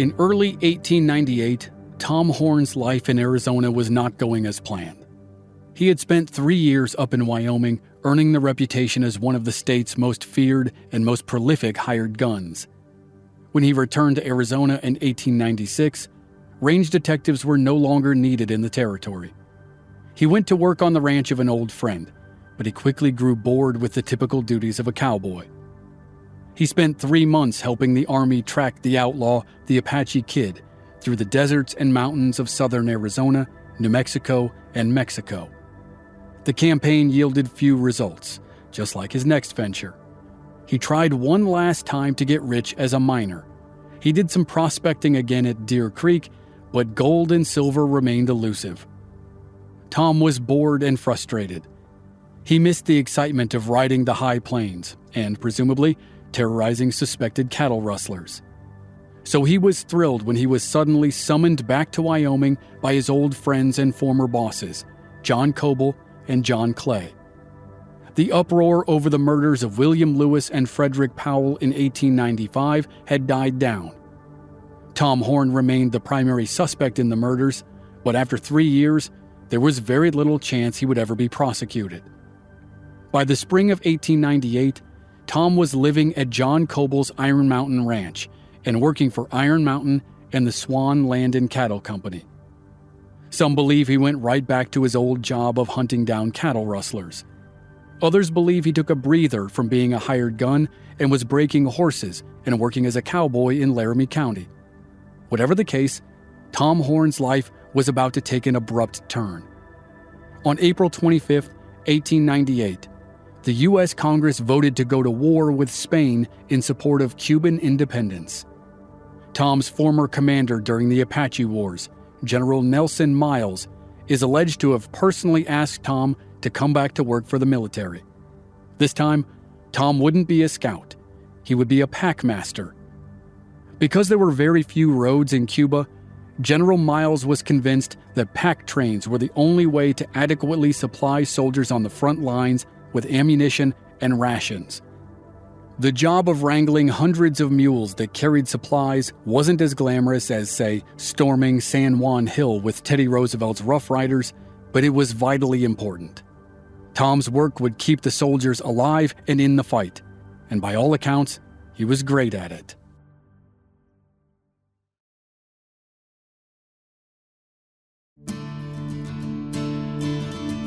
In early 1898, Tom Horn's life in Arizona was not going as planned. He had spent 3 years up in Wyoming, earning the reputation as one of the state's most feared and most prolific hired guns. When he returned to Arizona in 1896, range detectives were no longer needed in the territory. He went to work on the ranch of an old friend, but he quickly grew bored with the typical duties of a cowboy. He spent 3 months helping the Army track the outlaw, the Apache Kid, through the deserts and mountains of southern Arizona, New Mexico, and Mexico. The campaign yielded few results, just like his next venture. He tried one last time to get rich as a miner. He did some prospecting again at Deer Creek, but gold and silver remained elusive. Tom was bored and frustrated. He missed the excitement of riding the high plains and, presumably, terrorizing suspected cattle rustlers. So he was thrilled when he was suddenly summoned back to Wyoming by his old friends and former bosses, John Coble and John Clay. The uproar over the murders of William Lewis and Frederick Powell in 1895 had died down. Tom Horn remained the primary suspect in the murders, but after 3 years, there was very little chance he would ever be prosecuted. By the spring of 1898, Tom was living at John Coble's Iron Mountain Ranch and working for Iron Mountain and the Swan Land and Cattle Company. Some believe he went right back to his old job of hunting down cattle rustlers. Others believe he took a breather from being a hired gun and was breaking horses and working as a cowboy in Laramie County. Whatever the case, Tom Horn's life was about to take an abrupt turn. On April 25, 1898, the U.S. Congress voted to go to war with Spain in support of Cuban independence. Tom's former commander during the Apache Wars, General Nelson Miles, is alleged to have personally asked Tom to come back to work for the military. This time, Tom wouldn't be a scout. He would be a packmaster. Because there were very few roads in Cuba, General Miles was convinced that pack trains were the only way to adequately supply soldiers on the front lines with ammunition and rations. The job of wrangling hundreds of mules that carried supplies wasn't as glamorous as, say, storming San Juan Hill with Teddy Roosevelt's Rough Riders, but it was vitally important. Tom's work would keep the soldiers alive and in the fight, and by all accounts, he was great at it.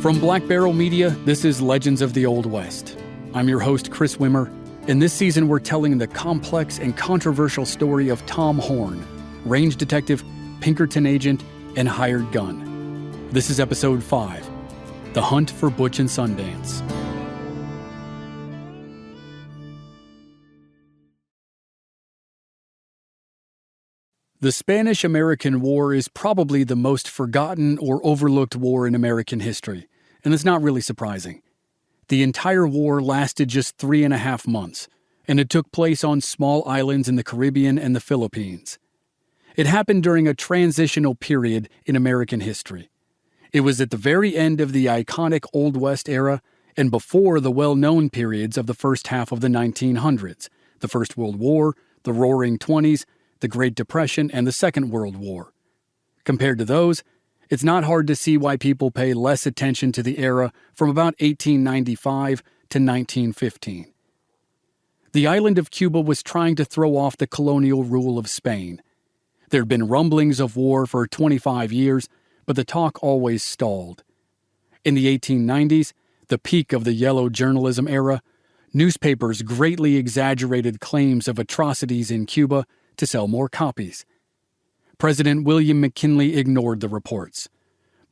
From Black Barrel Media, this is Legends of the Old West. I'm your host, Chris Wimmer, and this season we're telling the complex and controversial story of Tom Horn, range detective, Pinkerton agent, and hired gun. This is episode 5, The Hunt for Butch and Sundance. The Spanish-American War is probably the most forgotten or overlooked war in American history, and it's not really surprising. The entire war lasted just 3.5 months, and it took place on small islands in the Caribbean and the Philippines. It happened during a transitional period in American history. It was at the very end of the iconic Old West era and before the well-known periods of the first half of the 1900s, the First World War, the Roaring Twenties, the Great Depression, and the Second World War. Compared to those, it's not hard to see why people pay less attention to the era from about 1895 to 1915. The island of Cuba was trying to throw off the colonial rule of Spain. There had been rumblings of war for 25 years, but the talk always stalled. In the 1890s, the peak of the yellow journalism era, newspapers greatly exaggerated claims of atrocities in Cuba to sell more copies. President William McKinley ignored the reports.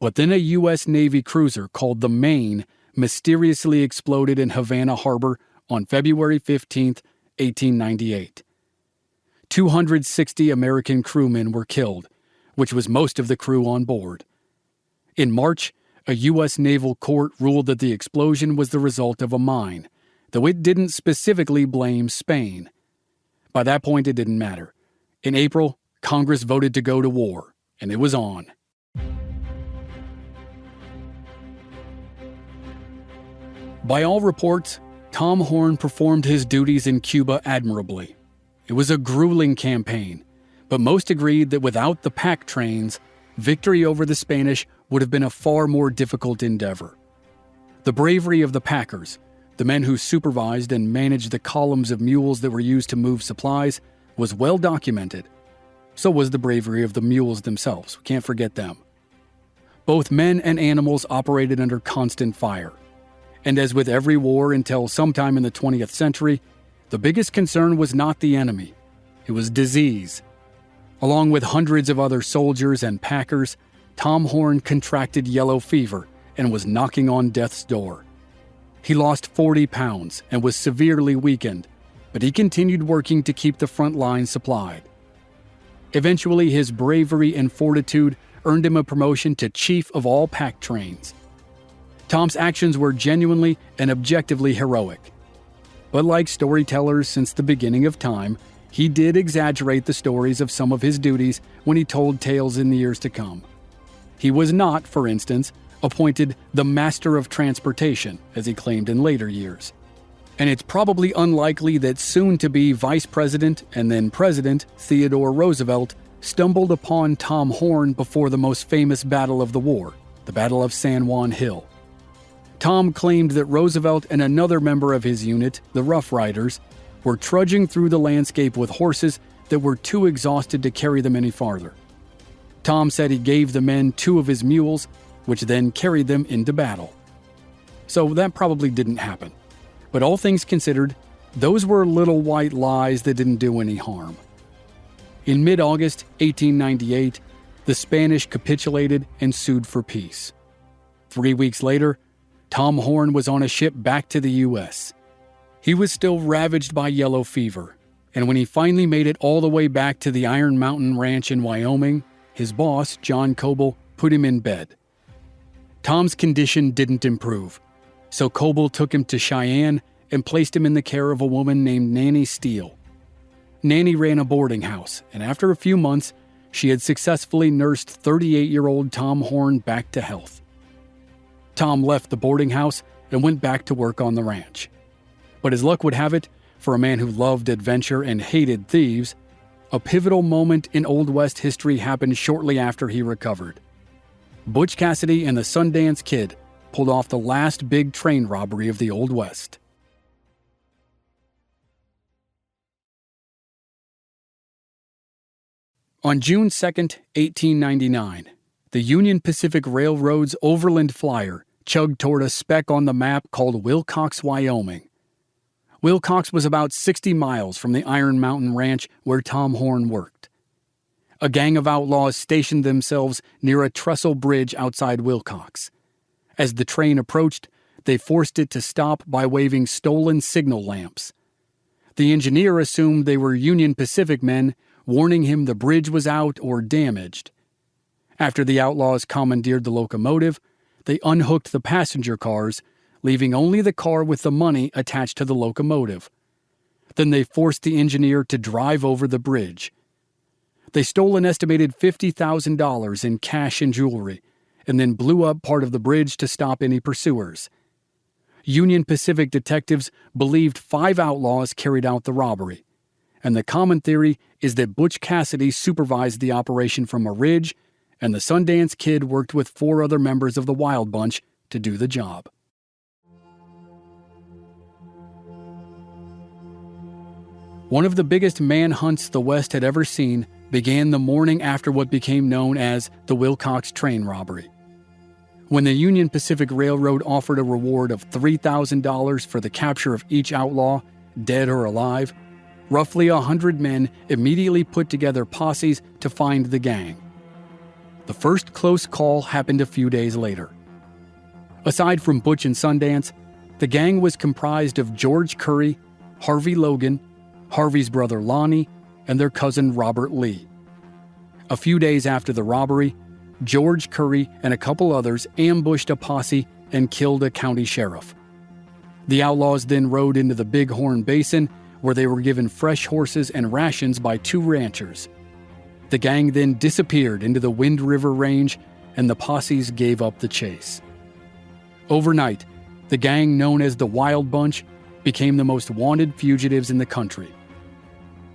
But then a U.S. Navy cruiser called the Maine mysteriously exploded in Havana Harbor on February 15, 1898. 260 American crewmen were killed, which was most of the crew on board. In March, a U.S. naval court ruled that the explosion was the result of a mine, though it didn't specifically blame Spain. By that point, it didn't matter. In April, Congress voted to go to war, and it was on. By all reports, Tom Horn performed his duties in Cuba admirably. It was a grueling campaign, but most agreed that without the pack trains, victory over the Spanish would have been a far more difficult endeavor. The bravery of the packers, the men who supervised and managed the columns of mules that were used to move supplies, was well documented. So was the bravery of the mules themselves. We can't forget them. Both men and animals operated under constant fire. And as with every war until sometime in the 20th century, the biggest concern was not the enemy. It was disease. Along with hundreds of other soldiers and packers, Tom Horn contracted yellow fever and was knocking on death's door. He lost 40 pounds and was severely weakened, but he continued working to keep the front line supplied. Eventually, his bravery and fortitude earned him a promotion to chief of all pack trains. Tom's actions were genuinely and objectively heroic. But like storytellers since the beginning of time, he did exaggerate the stories of some of his duties when he told tales in the years to come. He was not, for instance, appointed the Master of Transportation, as he claimed in later years. And it's probably unlikely that soon-to-be Vice President and then President Theodore Roosevelt stumbled upon Tom Horn before the most famous battle of the war, the Battle of San Juan Hill. Tom claimed that Roosevelt and another member of his unit, the Rough Riders, were trudging through the landscape with horses that were too exhausted to carry them any farther. Tom said he gave the men 2 of his mules, which then carried them into battle. So that probably didn't happen. But all things considered, those were little white lies that didn't do any harm. In mid-August 1898, the Spanish capitulated and sued for peace. 3 weeks later, Tom Horn was on a ship back to the U.S. He was still ravaged by yellow fever, and when he finally made it all the way back to the Iron Mountain Ranch in Wyoming, his boss, John Coble, put him in bed. Tom's condition didn't improve, so Coble took him to Cheyenne and placed him in the care of a woman named Nanny Steele. Nanny ran a boarding house, and after a few months, she had successfully nursed 38-year-old Tom Horn back to health. Tom left the boarding house and went back to work on the ranch. But as luck would have it, for a man who loved adventure and hated thieves, a pivotal moment in Old West history happened shortly after he recovered. Butch Cassidy and the Sundance Kid pulled off the last big train robbery of the Old West. On June 2, 1899, the Union Pacific Railroad's Overland Flyer chugged toward a speck on the map called Wilcox, Wyoming. Wilcox was about 60 miles from the Iron Mountain Ranch where Tom Horn worked. A gang of outlaws stationed themselves near a trestle bridge outside Wilcox. As the train approached, they forced it to stop by waving stolen signal lamps. The engineer assumed they were Union Pacific men, warning him the bridge was out or damaged. After the outlaws commandeered the locomotive, they unhooked the passenger cars, leaving only the car with the money attached to the locomotive. Then they forced the engineer to drive over the bridge. They stole an estimated $50,000 in cash and jewelry, and then blew up part of the bridge to stop any pursuers. Union Pacific detectives believed 5 outlaws carried out the robbery, and the common theory is that Butch Cassidy supervised the operation from a ridge, and the Sundance Kid worked with 4 other members of the Wild Bunch to do the job. One of the biggest manhunts the West had ever seen began the morning after what became known as the Wilcox train robbery. When the Union Pacific Railroad offered a reward of $3,000 for the capture of each outlaw, dead or alive, roughly 100 men immediately put together posses to find the gang. The first close call happened a few days later. Aside from Butch and Sundance, the gang was comprised of George Curry, Harvey Logan, Harvey's brother Lonnie, and their cousin Robert Lee. A few days after the robbery, George Curry and a couple others ambushed a posse and killed a county sheriff. The outlaws then rode into the Big Horn Basin, where they were given fresh horses and rations by 2 ranchers. The gang then disappeared into the Wind River Range, and the posses gave up the chase. Overnight, the gang known as the Wild Bunch became the most wanted fugitives in the country.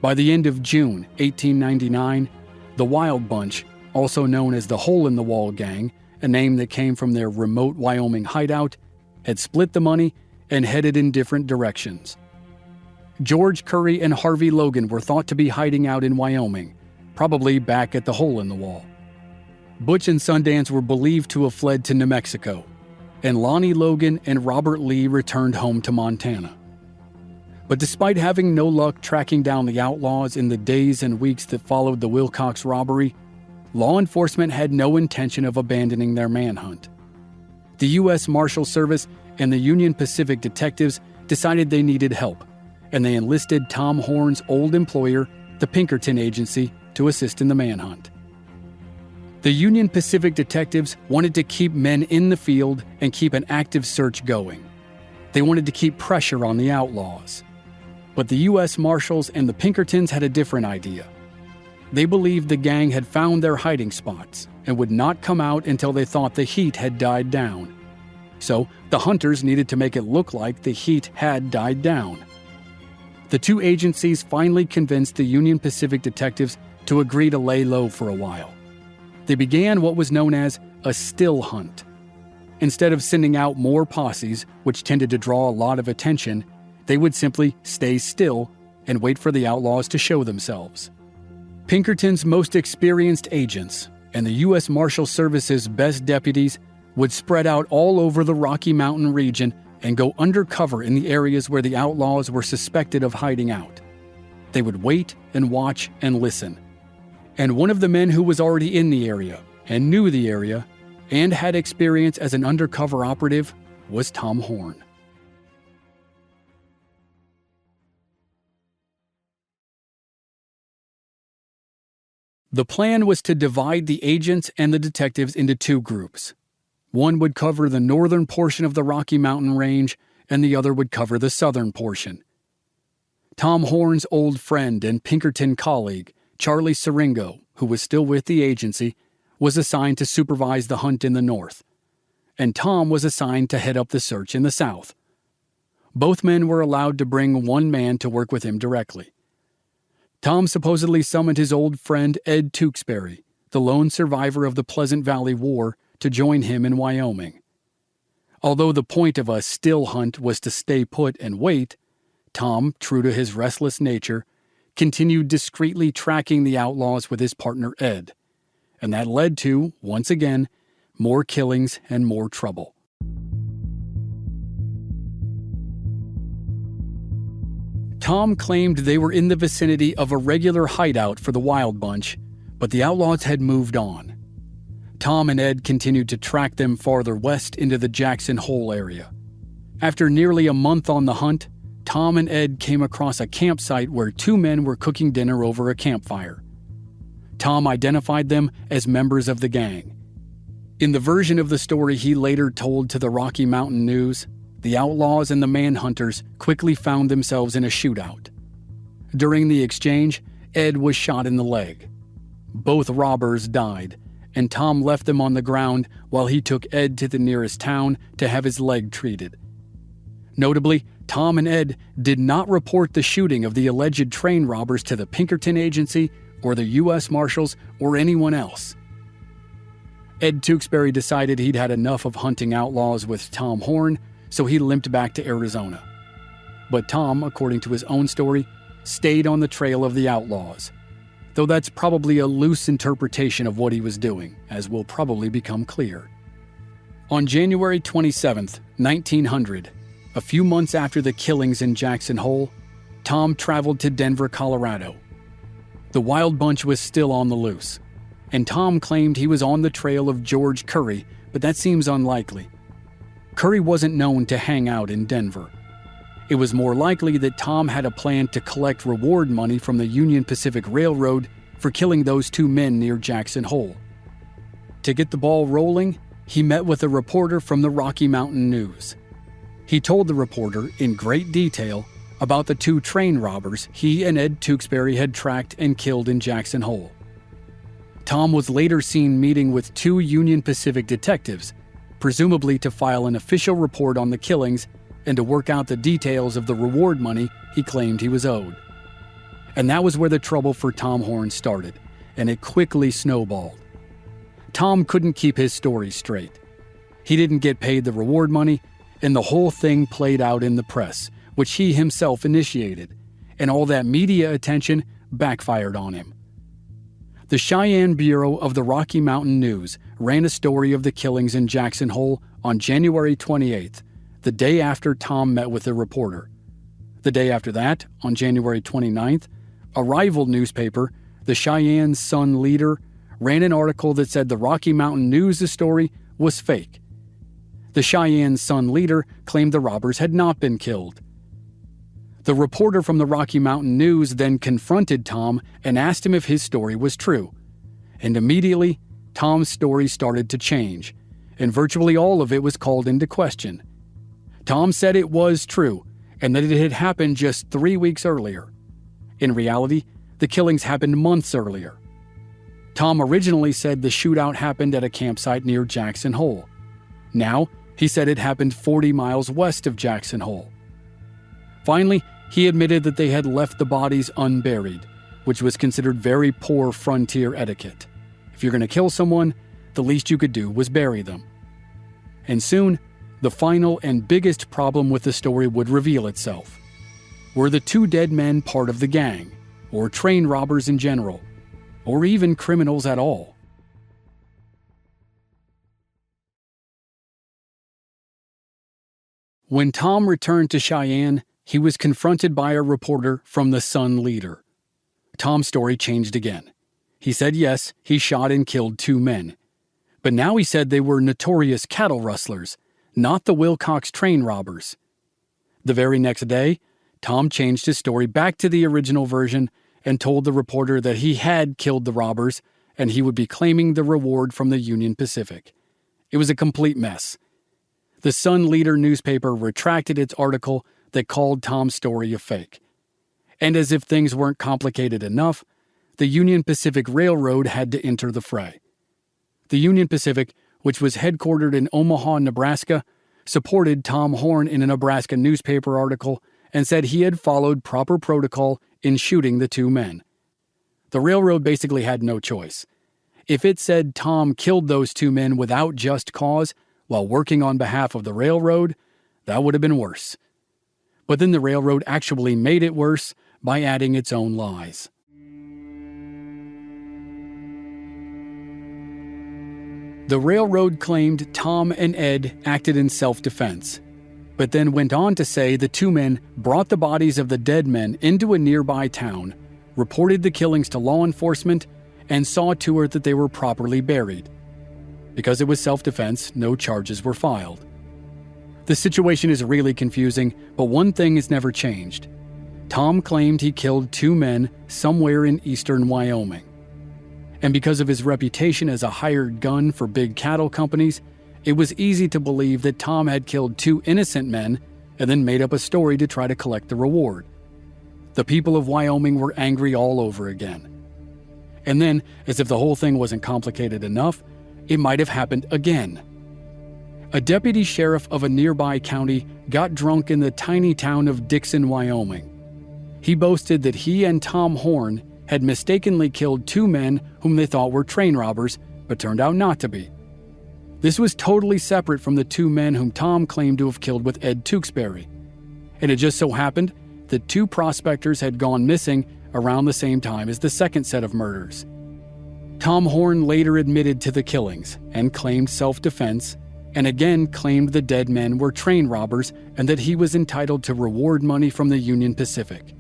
By the end of June 1899, the Wild Bunch, also known as the Hole-in-the-Wall Gang, a name that came from their remote Wyoming hideout, had split the money and headed in different directions. George Curry and Harvey Logan were thought to be hiding out in Wyoming, probably back at the Hole-in-the-Wall. Butch and Sundance were believed to have fled to New Mexico, and Lonnie Logan and Robert Lee returned home to Montana. But despite having no luck tracking down the outlaws in the days and weeks that followed the Wilcox robbery, law enforcement had no intention of abandoning their manhunt. The U.S. Marshal Service and the Union Pacific detectives decided they needed help, and they enlisted Tom Horn's old employer, the Pinkerton Agency, to assist in the manhunt. The Union Pacific detectives wanted to keep men in the field and keep an active search going. They wanted to keep pressure on the outlaws. But the U.S. Marshals and the Pinkertons had a different idea. They believed the gang had found their hiding spots and would not come out until they thought the heat had died down. So the hunters needed to make it look like the heat had died down. The two agencies finally convinced the Union Pacific detectives to agree to lay low for a while. They began what was known as a still hunt. Instead of sending out more posses, which tended to draw a lot of attention, they would simply stay still and wait for the outlaws to show themselves. Pinkerton's most experienced agents and the U.S. Marshal Service's best deputies would spread out all over the Rocky Mountain region and go undercover in the areas where the outlaws were suspected of hiding out. They would wait and watch and listen. And one of the men who was already in the area and knew the area and had experience as an undercover operative was Tom Horn. The plan was to divide the agents and the detectives into two groups. One would cover the northern portion of the Rocky Mountain Range, and the other would cover the southern portion. Tom Horn's old friend and Pinkerton colleague, Charlie Siringo, who was still with the agency, was assigned to supervise the hunt in the north, and Tom was assigned to head up the search in the south. Both men were allowed to bring one man to work with him directly. Tom supposedly summoned his old friend Ed Tewksbury, the lone survivor of the Pleasant Valley War, to join him in Wyoming. Although the point of a still hunt was to stay put and wait, Tom, true to his restless nature, continued discreetly tracking the outlaws with his partner Ed, and that led to, once again, more killings and more trouble. Tom claimed they were in the vicinity of a regular hideout for the Wild Bunch, but the outlaws had moved on. Tom and Ed continued to track them farther west into the Jackson Hole area. After nearly a month on the hunt, Tom and Ed came across a campsite where two men were cooking dinner over a campfire. Tom identified them as members of the gang. In the version of the story he later told to the Rocky Mountain News, the outlaws and the manhunters quickly found themselves in a shootout. During the exchange, Ed was shot in the leg. Both robbers died, and Tom left them on the ground while he took Ed to the nearest town to have his leg treated. Notably, Tom and Ed did not report the shooting of the alleged train robbers to the Pinkerton Agency or the U.S. Marshals or anyone else. Ed Tewksbury decided he'd had enough of hunting outlaws with Tom Horn, so he limped back to Arizona. But Tom, according to his own story, stayed on the trail of the outlaws, though that's probably a loose interpretation of what he was doing, as will probably become clear. On January 27, 1900, a few months after the killings in Jackson Hole, Tom traveled to Denver, Colorado. The Wild Bunch was still on the loose, and Tom claimed he was on the trail of George Curry, but that seems unlikely. Curry wasn't known to hang out in Denver. It was more likely that Tom had a plan to collect reward money from the Union Pacific Railroad for killing those two men near Jackson Hole. To get the ball rolling, he met with a reporter from the Rocky Mountain News. He told the reporter in great detail about the two train robbers he and Ed Tewksbury had tracked and killed in Jackson Hole. Tom was later seen meeting with two Union Pacific detectives, presumably to file an official report on the killings and to work out the details of the reward money he claimed he was owed. And that was where the trouble for Tom Horn started, and it quickly snowballed. Tom couldn't keep his story straight. He didn't get paid the reward money, and the whole thing played out in the press, which he himself initiated, and all that media attention backfired on him. The Cheyenne Bureau of the Rocky Mountain News ran a story of the killings in Jackson Hole on January 28th, the day after Tom met with a reporter. The day after that, on January 29th, a rival newspaper, the Cheyenne Sun-Leader, ran an article that said the Rocky Mountain News' story was fake. The Cheyenne Sun-Leader claimed the robbers had not been killed. The reporter from the Rocky Mountain News then confronted Tom and asked him if his story was true. And immediately, Tom's story started to change, and virtually all of it was called into question. Tom said it was true, and that it had happened just 3 weeks earlier. In reality, the killings happened months earlier. Tom originally said the shootout happened at a campsite near Jackson Hole. Now, he said it happened 40 miles west of Jackson Hole. Finally, he admitted that they had left the bodies unburied, which was considered very poor frontier etiquette. If you're going to kill someone, the least you could do was bury them. And soon, the final and biggest problem with the story would reveal itself. Were the two dead men part of the gang, or train robbers in general, or even criminals at all? When Tom returned to Cheyenne, he was confronted by a reporter from the Sun-Leader. Tom's story changed again. He said yes, he shot and killed 2 men. But now he said they were notorious cattle rustlers, not the Wilcox train robbers. The very next day, Tom changed his story back to the original version and told the reporter that he had killed the robbers and he would be claiming the reward from the Union Pacific. It was a complete mess. The Sun-Leader newspaper retracted its article that called Tom's story a fake. And as if things weren't complicated enough, the Union Pacific Railroad had to enter the fray. The Union Pacific, which was headquartered in Omaha, Nebraska, supported Tom Horn in a Nebraska newspaper article and said he had followed proper protocol in shooting the 2 men. The railroad basically had no choice. If it said Tom killed those 2 men without just cause while working on behalf of the railroad, that would have been worse. But then the railroad actually made it worse by adding its own lies. The railroad claimed Tom and Ed acted in self-defense, but then went on to say the 2 men brought the bodies of the dead men into a nearby town, reported the killings to law enforcement, and saw to it that they were properly buried. Because it was self-defense, no charges were filed. The situation is really confusing, but one thing has never changed. Tom claimed he killed 2 men somewhere in eastern Wyoming. And because of his reputation as a hired gun for big cattle companies, it was easy to believe that Tom had killed 2 innocent men and then made up a story to try to collect the reward. The people of Wyoming were angry all over again. And then, as if the whole thing wasn't complicated enough, it might have happened again. A deputy sheriff of a nearby county got drunk in the tiny town of Dixon, Wyoming. He boasted that he and Tom Horn had mistakenly killed 2 men whom they thought were train robbers, but turned out not to be. This was totally separate from the 2 men whom Tom claimed to have killed with Ed Tewksbury. And it just so happened that 2 prospectors had gone missing around the same time as the second set of murders. Tom Horn later admitted to the killings and claimed self-defense, and again claimed the dead men were train robbers and that he was entitled to reward money from the Union Pacific.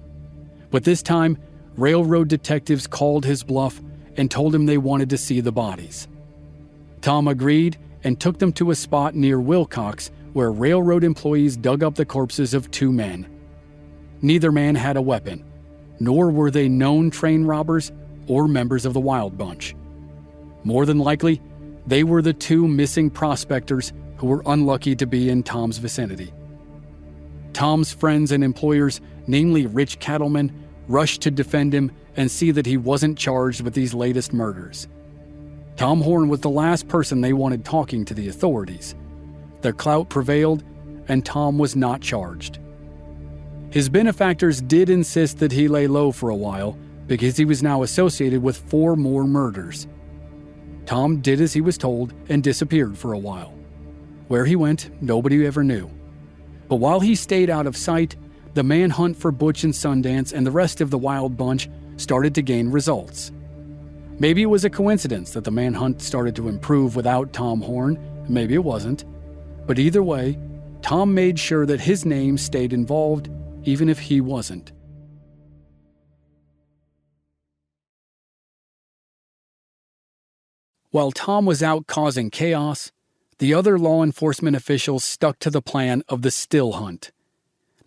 But this time, railroad detectives called his bluff and told him they wanted to see the bodies. Tom agreed and took them to a spot near Wilcox where railroad employees dug up the corpses of 2 men. Neither man had a weapon, nor were they known train robbers or members of the Wild Bunch. More than likely, they were the 2 missing prospectors who were unlucky to be in Tom's vicinity. Tom's friends and employers, namely rich cattlemen, rushed to defend him and see that he wasn't charged with these latest murders. Tom Horn was the last person they wanted talking to the authorities. Their clout prevailed, and Tom was not charged. His benefactors did insist that he lay low for a while because he was now associated with 4 more murders. Tom did as he was told and disappeared for a while. Where he went, nobody ever knew. But while he stayed out of sight, the manhunt for Butch and Sundance and the rest of the wild bunch started to gain results. Maybe it was a coincidence that the manhunt started to improve without Tom Horn, maybe it wasn't. But either way, Tom made sure that his name stayed involved, even if he wasn't. While Tom was out causing chaos, the other law enforcement officials stuck to the plan of the still hunt.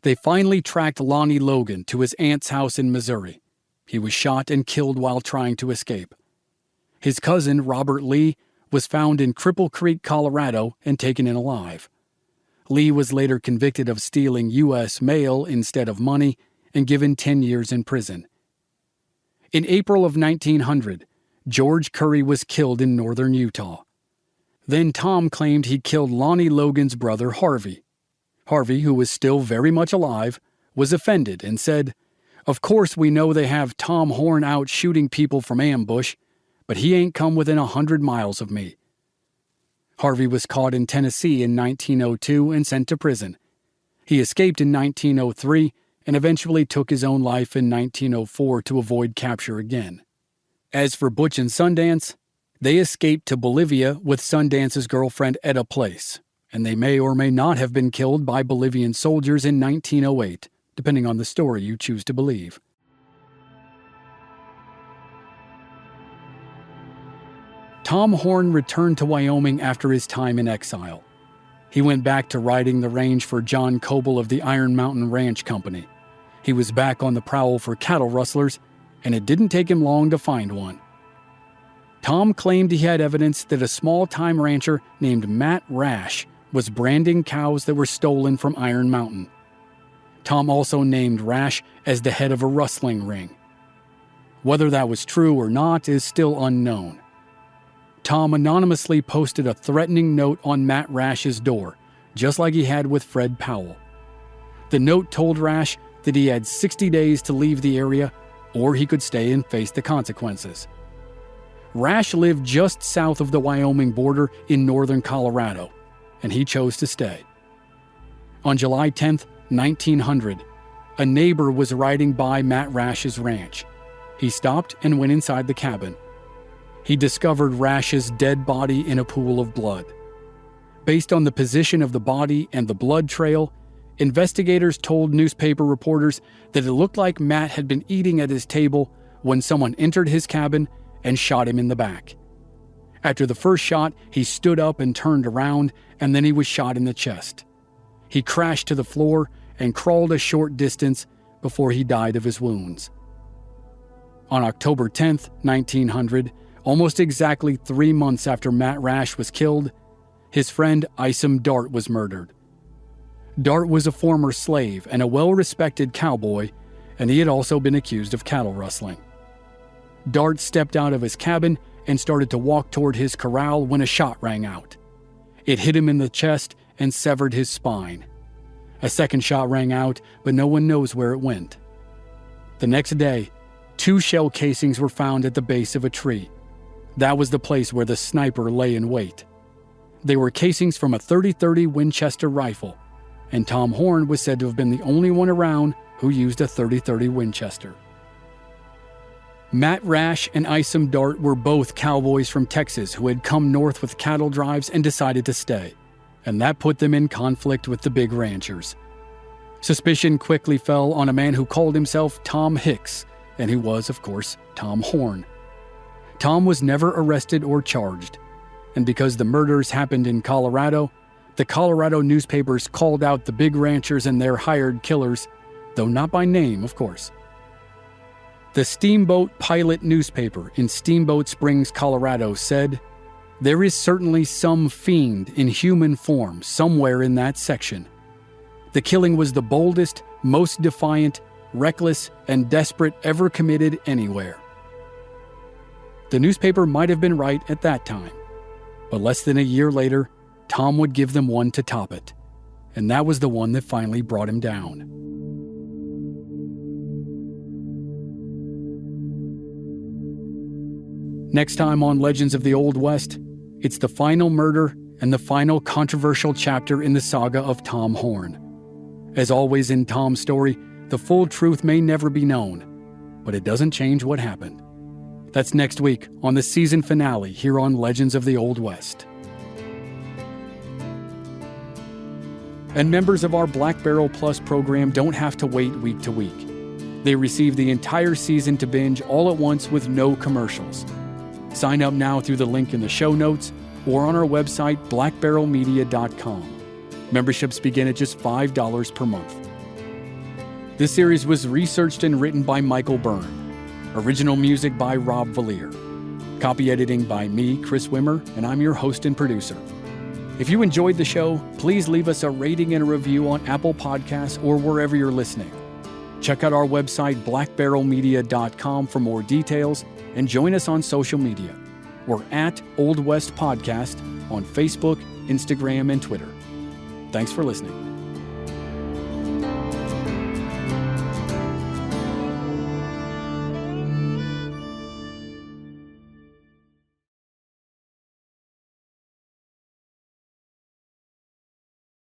They finally tracked Lonnie Logan to his aunt's house in Missouri. He was shot and killed while trying to escape. His cousin, Robert Lee, was found in Cripple Creek, Colorado, and taken in alive. Lee was later convicted of stealing U.S. mail instead of money and given 10 years in prison. In April of 1900, George Curry was killed in northern Utah. Then Tom claimed he killed Lonnie Logan's brother, Harvey. Harvey, who was still very much alive, was offended and said, "Of course we know they have Tom Horn out shooting people from ambush, but he ain't come within 100 miles of me." Harvey was caught in Tennessee in 1902 and sent to prison. He escaped in 1903 and eventually took his own life in 1904 to avoid capture again. As for Butch and Sundance, they escaped to Bolivia with Sundance's girlfriend Ep5, and they may or may not have been killed by Bolivian soldiers in 1908, depending on the story you choose to believe. Tom Horn returned to Wyoming after his time in exile. He went back to riding the range for John Coble of the Iron Mountain Ranch Company. He was back on the prowl for cattle rustlers, and it didn't take him long to find one. Tom claimed he had evidence that a small-time rancher named Matt Rash was branding cows that were stolen from Iron Mountain. Tom also named Rash as the head of a rustling ring. Whether that was true or not is still unknown. Tom anonymously posted a threatening note on Matt Rash's door, just like he had with Fred Powell. The note told Rash that he had 60 days to leave the area, or he could stay and face the consequences. Rash lived just south of the Wyoming border in northern Colorado, and he chose to stay. On July 10, 1900, a neighbor was riding by Matt Rash's ranch. He stopped and went inside the cabin. He discovered Rash's dead body in a pool of blood. Based on the position of the body and the blood trail, investigators told newspaper reporters that it looked like Matt had been eating at his table when someone entered his cabin and shot him in the back. After the first shot, he stood up and turned around, and then he was shot in the chest. He crashed to the floor and crawled a short distance before he died of his wounds. On October 10, 1900, almost exactly 3 months after Matt Rash was killed, his friend Isom Dart was murdered. Dart was a former slave and a well-respected cowboy, and he had also been accused of cattle rustling. Dart stepped out of his cabin and started to walk toward his corral when a shot rang out. It hit him in the chest and severed his spine. A second shot rang out, but no one knows where it went. The next day, 2 shell casings were found at the base of a tree. That was the place where the sniper lay in wait. They were casings from a .30-30 Winchester rifle, and Tom Horn was said to have been the only one around who used a .30-30 Winchester. Matt Rash and Isom Dart were both cowboys from Texas who had come north with cattle drives and decided to stay, and that put them in conflict with the big ranchers. Suspicion quickly fell on a man who called himself Tom Hicks, and who was, of course, Tom Horn. Tom was never arrested or charged, and because the murders happened in Colorado, the Colorado newspapers called out the big ranchers and their hired killers, though not by name, of course. The Steamboat Pilot newspaper in Steamboat Springs, Colorado said, "There is certainly some fiend in human form somewhere in that section. The killing was the boldest, most defiant, reckless, and desperate ever committed anywhere." The newspaper might have been right at that time, but less than a year later, Tom would give them one to top it, and that was the one that finally brought him down. Next time on Legends of the Old West, it's the final murder and the final controversial chapter in the saga of Tom Horn. As always in Tom's story, the full truth may never be known, but it doesn't change what happened. That's next week on the season finale here on Legends of the Old West. And members of our Black Barrel Plus program don't have to wait week to week. They receive the entire season to binge all at once with no commercials. Sign up now through the link in the show notes or on our website, blackbarrelmedia.com. Memberships begin at just $5 per month. This series was researched and written by Michael Byrne. Original music by Rob Valier. Copy editing by me, Chris Wimmer, and I'm your host and producer. If you enjoyed the show, please leave us a rating and a review on Apple Podcasts or wherever you're listening. Check out our website, blackbarrelmedia.com, for more details, and join us on social media. We're at Old West Podcast on Facebook, Instagram, and Twitter. Thanks for listening.